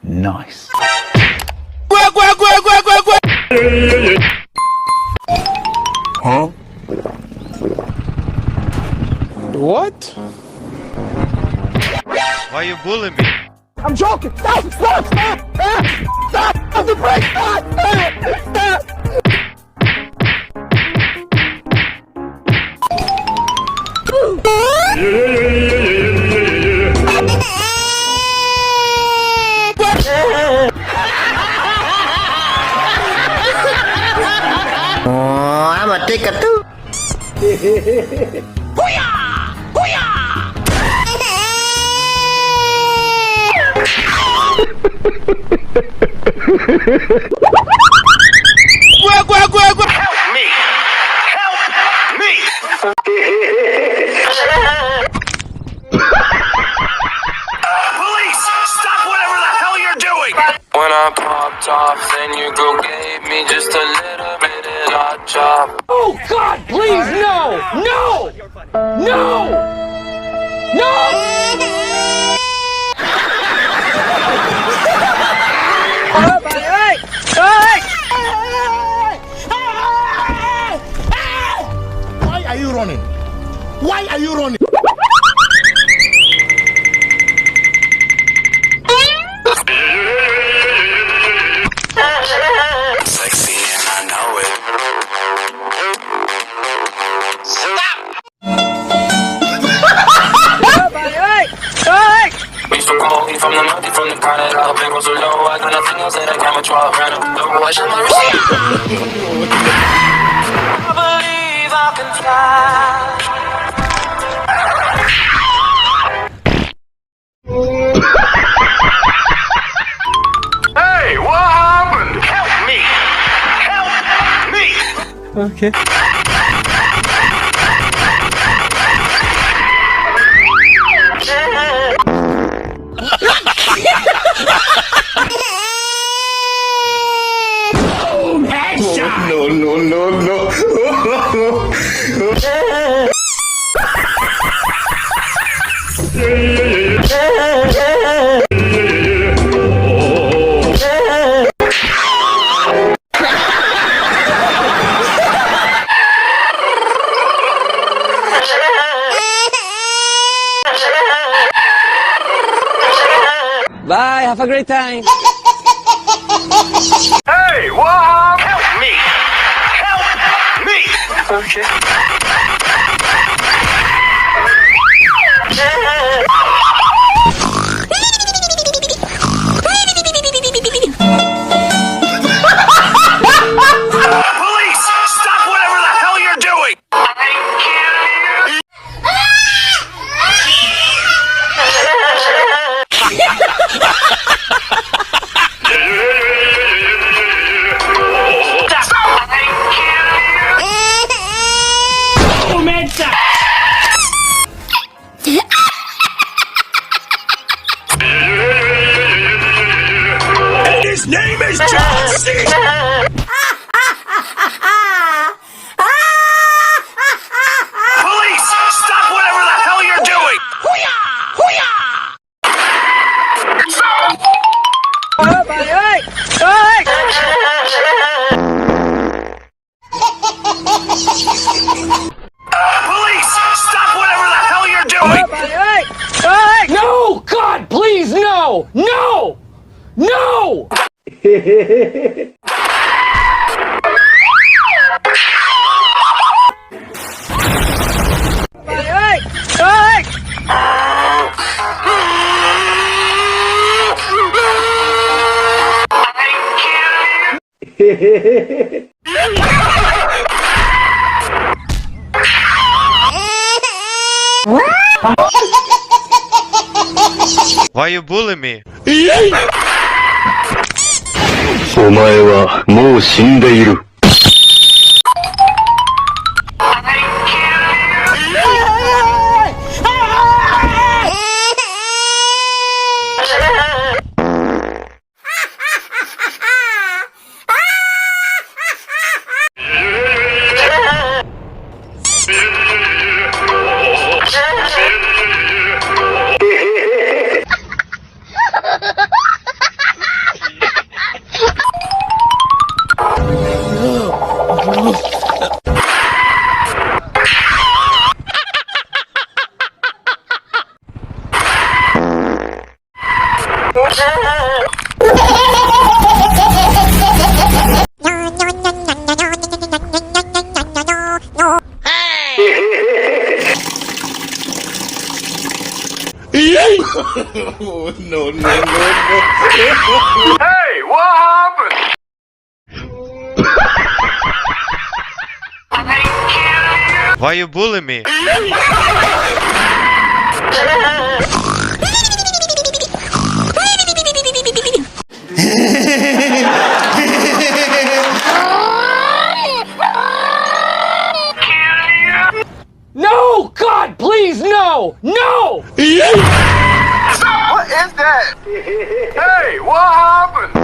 Nice. Huh? What? Why you bullying me? I'm joking! Stop! Stop! Stop! Stop! Stop the brake! Stop! Stop! Oh, I'm a ticker too. Hoo-yah! Hoo-yah! Help me! Help me! Police! Stop whatever the hell you're doing! When I popped off, then your girl gave me just a little bit of hot chop. Oh God, please, no! No! No! No! Why are you running? Why are you running? Sexy and I know it. We so cold, we from the mud, we from the planet. Our big was so low, I got nothing else that I can't control. Ran up, no, I shot my receipt. I believe I can fly. Hey, what happened? Help me! Help me! Okay. No, no, no, no. Bye, have a great time. Hey, what happened? Help me! Help me! Okay. Police! Stop whatever the hell you're doing! His name is John C. Police! Stop whatever the hell you're doing! Hoo-yah! Hoo-yah! Police! Stop whatever the hell you're doing! No! God, please, no! No! No! Why you bullying me? お前はもう死んでいる。Hey, what happened? Why you bully me? No! God, please, no! No! What is that? Hey, what happened?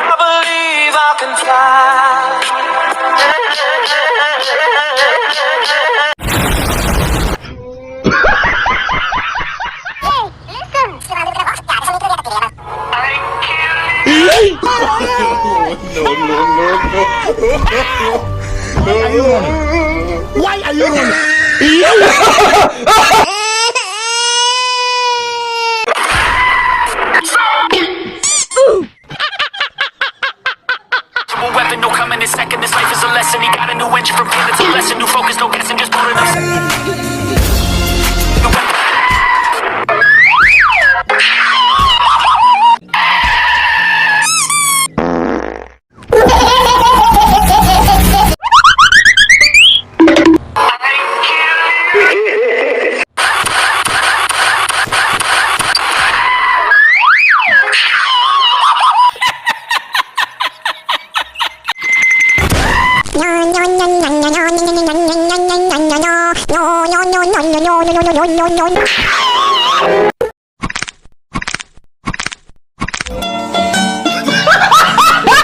I believe I can fly. Why are you running? Weapon, no coming in second. This life is a lesson. He got a new engine from pivot to lesson. New focus, no guessing, just pulling up. no.